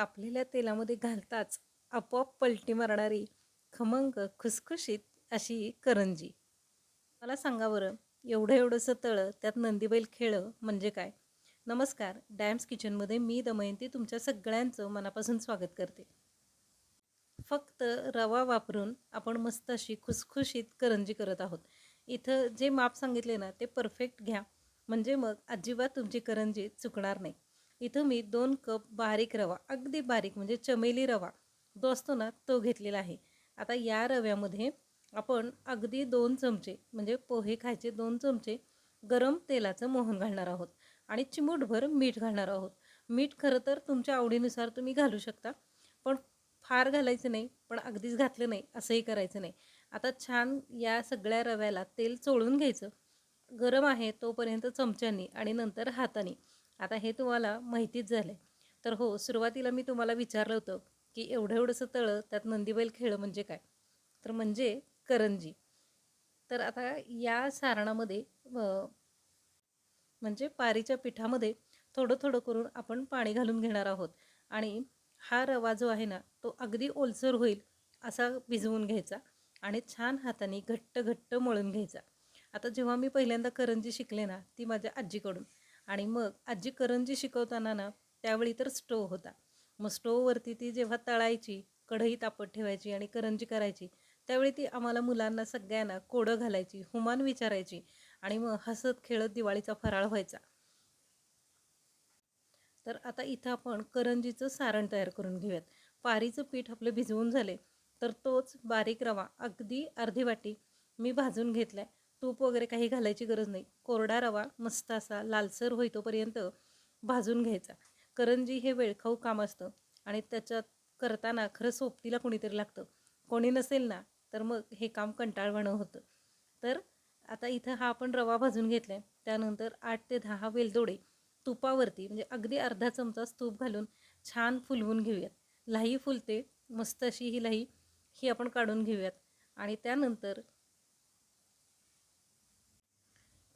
तापलेल्या तेलामध्ये घालताच आपोआप पलटी मारणारी खमंग खुसखुशीत अशी करंजी. मला सांगा बरं, एवढं एवढंसं तळं त्यात नंदीबैल खेळं म्हणजे काय? नमस्कार, डॅम्स किचनमध्ये मी दमयंती तुमच्या सगळ्यांचं मनापासून स्वागत करते. फक्त रवा वापरून आपण मस्त अशी खुसखुशीत करंजी करत आहोत. इथं जे माप सांगितले ना ते परफेक्ट घ्या, म्हणजे मग अजिबात तुमची करंजी चुकणार नाही. इथं मी 2 कप बारीक रवा, अगदी बारीक म्हणजे चमेली रवा जो असतो ना तो घेतलेला आहे. आता या रव्यामध्ये आपण अगदी 2 चमचे म्हणजे पोहे खायचे 2 चमचे गरम तेलाचं मोहन घालणार आहोत आणि चिमूटभर मीठ घालणार आहोत. मीठ खरं तर तुमच्या आवडीनुसार तुम्ही घालू शकता, पण फार घालायचं नाही, पण अगदीच घातलं नाही असंही करायचं नाही. आता छान या सगळ्या रव्याला तेल चोळून घ्यायचं. गरम आहे तोपर्यंत चमच्यानी आणि नंतर हाताने. आता हे तुम्हाला माहितीच झालं. तर हो, सुरुवातीला मी तुम्हाला विचारलं होतं, की एवढं एवढंसं तळं त्यात नंदीबैल खेळ म्हणजे काय? तर म्हणजे करंजी. तर आता या सारणामध्ये म्हणजे पारीच्या पिठामध्ये थोडं थोडं करून आपण पाणी घालून घेणार आहोत आणि हा रवा जो आहे ना तो अगदी ओलसर होईल असा भिजवून घ्यायचा आणि छान हाताने घट्ट घट्ट मळून घ्यायचा. आता जेव्हा मी पहिल्यांदा करंजी शिकले ना ती माझ्या आजीकडून, आणि मग आजी करंजी शिकवताना ना त्यावेळी तर स्टोव होता. मग स्टोववरती ती जेव्हा तळायची, कढई तापत ठेवायची आणि करंजी करायची, त्यावेळी ती आम्हाला मुलांना सगळ्यांना कोडं घालायची, हुमान विचारायची आणि मग हसत खेळत दिवाळीचा फराळ व्हायचा. तर आता इथं आपण करंजीचं सारण तयार करून घेऊयात. पारीचं पीठ आपलं भिजवून झाले, तर तोच बारीक रवा अगदी अर्धी वाटी मी भाजून घेतला आहे. तूप वगैरे काही घालायची गरज नाही. कोरडा रवा मस्त असा लालसर होईतोपर्यंत भाजून घ्यायचा. करंजी हे वेळखाऊ काम असतं आणि त्याच्यात करताना खरं सोबतीला कोणीतरी लागतं. कोणी नसेल ना तर मग हे काम कंटाळवाणं होतं. तर आता इथं हा आपण रवा भाजून घेतला आहे. त्यानंतर 8 ते 10 वेलदोडे तुपावरती म्हणजे अगदी अर्धा चमचाच तूप घालून छान फुलवून घेऊयात. लाही फुलते मस्त अशी ही लाही, ही आपण काढून घेऊयात. आणि त्यानंतर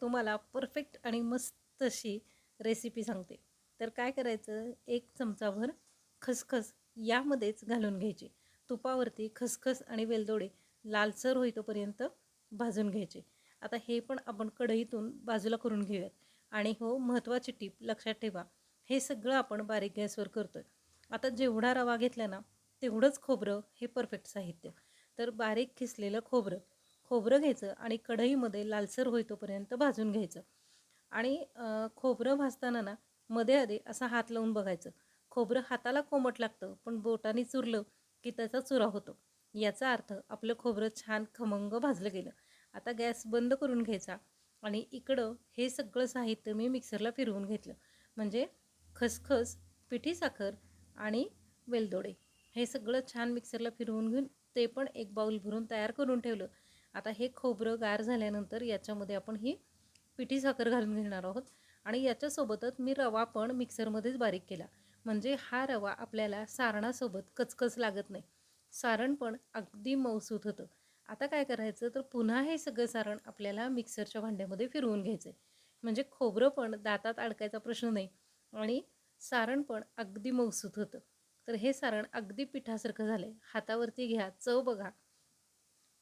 तुम्हाला परफेक्ट आणि मस्त अशी रेसिपी सांगते. तर काय करायचं, 1 चमचाभर खसखस यामध्येच घालून घ्यायची. तुपावरती खसखस आणि वेलदोडे लालसर होईतोपर्यंत भाजून घ्यायचे. आता हे पण आपण कढईतून बाजूला करून घेऊयात. आणि हो, महत्त्वाची टीप लक्षात ठेवा, हे सगळं आपण बारीक गॅसवर करतोय. आता जेवढा रवा घेतला ना तेवढंच खोबरं हे परफेक्ट साहित्य. तर बारीक खिसलेलं खोबरं खोबरं घ्यायचं आणि कढईमध्ये लालसर होईतोपर्यंत भाजून घ्यायचं. आणि खोबरं भाजताना ना मध्ये आधी असा हात लावून बघायचं. खोबरं हाताला कोमट लागतं, पण बोटाने चुरलं की त्याचा चुरा होतो. याचा अर्थ आपलं खोबरं छान खमंग भाजलं गेलं. आता गॅस बंद करून घ्यायचा आणि इकडं हे सगळं साहित्य मी मिक्सरला फिरवून घेतलं. म्हणजे खसखस, पिठी साखर आणि वेलदोडे हे सगळं छान मिक्सरला फिरवून घेऊन ते पण एक बाउल भरून तयार करून ठेवलं. आता हे खोबरं गार झाल्यानंतर याच्यामध्ये आपण ही पिठी साखर घालून घेणार आहोत आणि याच्यासोबतच मी रवा पण मिक्सरमध्येच बारीक केला. म्हणजे हा रवा आपल्याला सारणासोबत कचकच लागत नाही. सारण पण अगदी मऊसूत होतं. आता काय करायचं, तर पुन्हा हे सगळं सारण आपल्याला मिक्सरच्या भांड्यामध्ये फिरवून घ्यायचं आहे. म्हणजे खोबरं पण दातात अडकायचा प्रश्न नाही आणि सारण पण अगदी मऊसूत होतं. तर हे सारण अगदी पिठासारखं झालं आहे. हातावरती घ्या, चव बघा.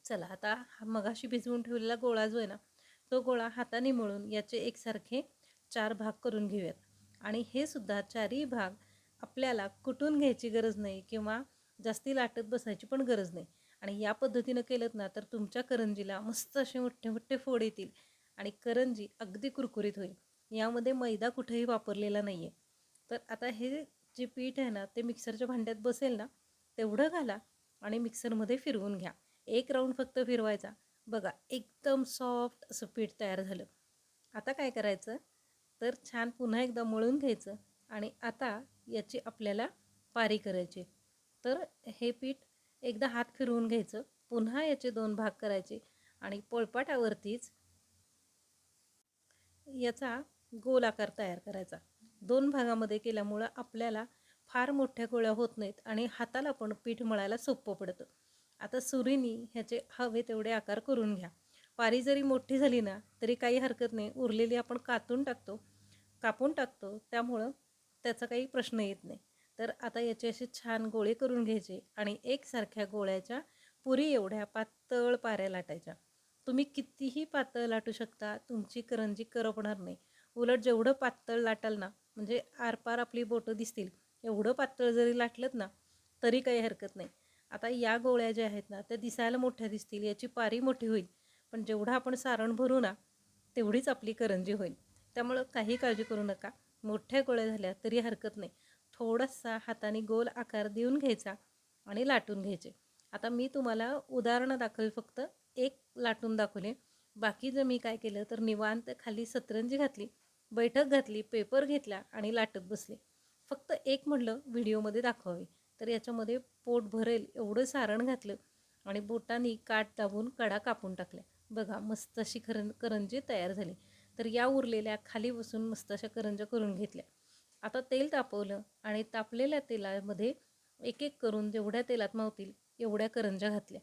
चला आता मगाशी भिजवून ठेवलेला गोळा जो आहे ना तो गोळा हाताने मळून याचे एकसारखे 4 भाग करून घेऊयात. आणि हे सुद्धा चारही भाग आपल्याला कुटून घ्यायची गरज नाही किंवा जास्ती लाटत बसायची पण गरज नाही. आणि या पद्धतीनं केलं ना तर तुमच्या करंजीला मस्त असे मोठे मोठे फोड येतील आणि करंजी अगदी कुरकुरीत होईल. यामध्ये मैदा कुठेही वापरलेला नाही आहे. तर आता हे जे पीठ आहे ना ते मिक्सरच्या भांड्यात बसेल ना तेवढं घाला आणि मिक्सरमध्ये फिरवून घ्या. एक राऊंड फक्त फिरवायचा. बघा एकदम सॉफ्ट असं पीठ तयार झालं. आता काय करायचं, तर छान पुन्हा एकदा मळून घ्यायचं आणि आता याची आपल्याला पारी करायची. तर हे पीठ एकदा हात फिरवून घ्यायचं, पुन्हा याचे 2 भाग करायचे आणि पोळपाटावरतीच याचा गोल आकार तयार करायचा. 2 भागामध्ये केल्यामुळं आपल्याला फार मोठ्या गोळ्या होत नाहीत आणि हाताला पण पीठ मळायला सोपं पडतं. आता सुरीनी ह्याचे हवे तेवढे आकार करून घ्या. पारी जरी मोठी झाली ना तरी काही हरकत नाही, उरलेली आपण कापून टाकतो त्यामुळं त्याचा काही प्रश्न येत नाही. तर आता याचे असे छान गोळे करून घ्यायचे आणि एकसारख्या गोळ्याच्या पुरी एवढ्या पातळ पाऱ्या लाटायच्या. तुम्ही कितीही पातळ लाटू शकता, तुमची करंजी करपणार नाही. उलट जेवढं पातळ लाटाल ना, म्हणजे आरपार आपली बोटं दिसतील एवढं पातळ जरी लाटलत ना तरी काही हरकत नाही. आता या गोळ्या ज्या आहेत ना त्या दिसायला मोठ्या दिसतील, याची पारी मोठी होईल, पण जेवढं आपण सारण भरू ना तेवढीच आपली करंजी होईल. त्यामुळं काही काळजी करू नका. मोठ्या गोळ्या झाल्या तरी हरकत नाही. थोडासा हाताने गोल आकार देऊन घ्यायचा आणि लाटून घ्यायचे. आता मी तुम्हाला उदाहरणं दाखल फक्त एक लाटून दाखवले. बाकी जर मी काय केलं तर निवांत खाली सतरंजी घातली, बैठक घातली, पेपर घेतला आणि लाटत बसले. फक्त एक म्हटलं व्हिडिओमध्ये दाखवावे, तर याच्यामध्ये पोट भरेल एवढं सारण घातलं आणि बोटांनी काठ दाबून कडा कापून टाकल्या. बघा मस्त अशी करंजी तयार झाली. तर या उरलेल्या खाली बसून मस्त अशा करंज्या करून घेतल्या. आता तेल तापवलं आणि तापलेल्या तेलामध्ये एक एक करून जेवढ्या तेलात मावतील एवढ्या करंज्या घातल्या.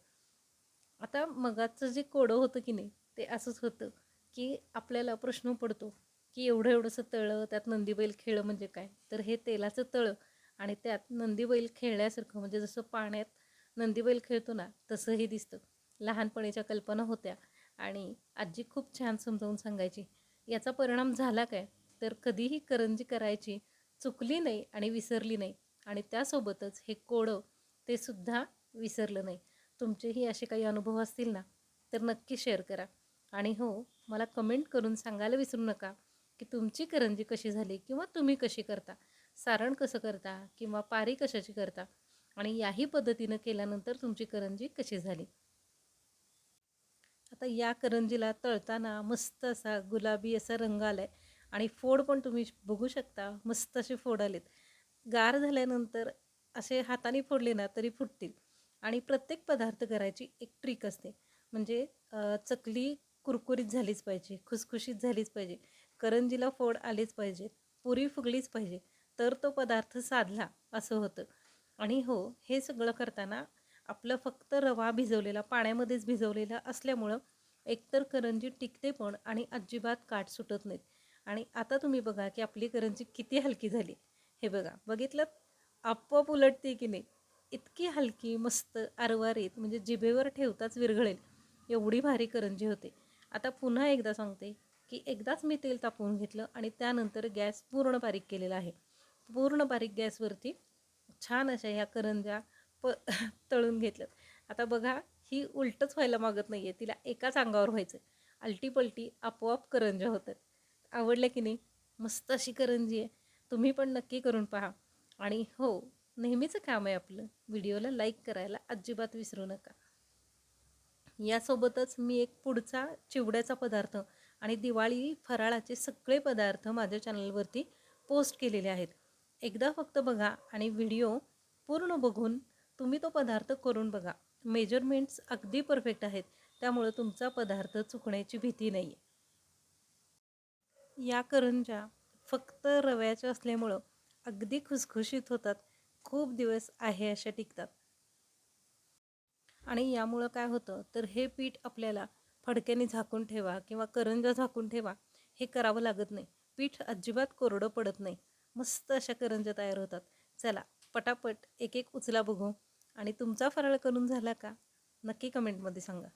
आता मगाचं जे कोडं होतं की नाही ते असंच होतं की आपल्याला प्रश्न पडतो की एवढं एवढंसं तळं त्यात नंदीबैल खेळं म्हणजे काय. तर हे तेलाचं तळं आणि त्यात नंदीबैल खेळल्यासारखं, म्हणजे जसं पाण्यात नंदीबैल खेळतो ना तसंही दिसतं. लहानपणीच्या कल्पना होत्या आणि आजी खूप छान समजावून सांगायची. याचा परिणाम झाला काय, तर कधीही करंजी करायची चुकली नाही आणि विसरली नाही. आणि त्यासोबतच हे कोडं ते सुद्धा विसरलं नाही. तुमचेही असे काही अनुभव असतील ना तर नक्की शेअर करा. आणि हो, मला कमेंट करून सांगायला विसरू नका की तुमची करंजी कशी झाली किंवा तुम्ही कशी करता, सारण कसं करता किंवा पारी कशाची करता आणि याही पद्धतीनं केल्यानंतर तुमची करंजी कशी झाली. आता या करंजीला तळताना मस्त असा गुलाबी असा रंग आला आहे आणि फोड पण तुम्ही बघू शकता, मस्त असे फोड आलेत. गार झाल्यानंतर असे हाताने फोडले ना तरी फुटतील. आणि प्रत्येक पदार्थ करायची एक ट्रिक असते. म्हणजे चकली कुरकुरीत झालीच पाहिजे, खुसखुशीत झालीच पाहिजे, करंजीला फोड आलेच पाहिजेत, पुरी फुगलीच पाहिजे, तर तो पदार्थ साधला असं होतं. आणि हो, हे सगळं करताना आपलं फक्त रवा भिजवलेला पाण्यामध्येच भिजवलेला असल्यामुळं एकतर करंजी टिकते पण आणि अजिबात काठ सुटत नाहीत. आणि आता तुम्ही बघा की आपली करंजी किती हलकी झाली. हे बघा, बघितलं आपोआप उलटते की नाही. इतकी हलकी मस्त आरवारीत, म्हणजे जिभेवर ठेवताच विरघळेल एवढी भारी करंजी होते. आता पुन्हा एकदा सांगते की एकदाच मी तेल तापवून घेतलं आणि त्यानंतर गॅस पूर्ण बारीक केलेला आहे. पूर्ण बारीक गॅसवरती छान अशा ह्या करंज्या तळून घेतल्यात. आता बघा, ही उलटच व्हायला मागत नाही आहे, तिला एकाच अंगावर व्हायचं. आलटीपलटी आपोआप करंज्या होतात. आवडल्या की नाही? मस्त अशी करंजी आहे. तुम्ही पण नक्की करून पहा. आणि हो, नेहमीचं काम आहे आपलं, व्हिडिओला लाईक करायला अजिबात विसरू नका. यासोबतच मी एक पुढचा चिवड्याचा पदार्थ आणि दिवाळी फराळाचे सगळे पदार्थ माझ्या चॅनलवरती पोस्ट केलेले आहेत. एकदा फक्त बघा आणि व्हिडिओ पूर्ण बघून तुम्ही तो पदार्थ करून बघा. मेजरमेंट्स अगदी परफेक्ट आहेत, त्यामुळे तुमचा पदार्थ चुकण्याची भीती नाही आहे. या करंज्या फक्त रव्याच्या असल्यामुळं अगदी खुसखुशीत होतात, खूप दिवस आहे अशा टिकतात. आणि यामुळं काय होतं तर हे पीठ आपल्याला फडक्याने झाकून ठेवा किंवा करंजा झाकून ठेवा हे करावं लागत नाही. पीठ अजिबात कोरडं पडत नाही. मस्त अशा करंज्या तयार होतात. चला, पटापट एक एक उचला बघू. आणि तुमचा फराळ करून झाला का नक्की कमेंटमध्ये सांगा.